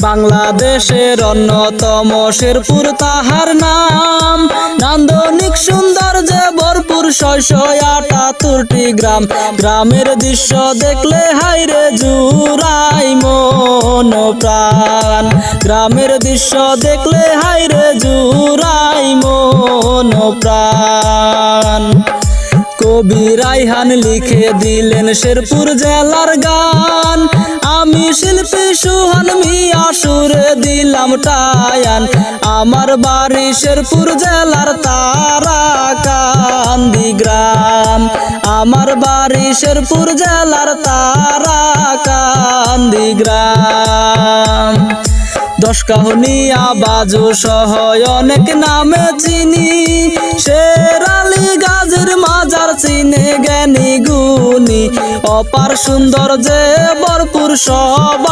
বাংলাদেশের অন্যতম শেরপুর তাহার নাম। নান্দনিক সৌন্দর্যে ভরপুর ৬৭৮টি গ্রাম। গ্রামের দৃশ্য দেখলে হাইরে জুড়াই মন প্রাণ। গ্রামের দৃশ্য দেখলে হাইরে জুড়াই মন প্রাণ। কবি রায়হান লিখে দিলেন শেরপুর জেলার গান। আমি শিল্পী সুহান মিয়া সুরে দিলাম টায়ান। আমার বাড়ি শেরপুর জেলার তারাকান্দি গ্রাম। আমার বাড়ি শেরপুর জেলার তারাকান্দি গ্রাম। দশকাহনিয়া বাজু সহ অনেক নামে চিনি। শেরালি গাজীর মাজার চিনে জ্ঞানী গুণী। অপার সৌন্দর্যে ভরপুর সব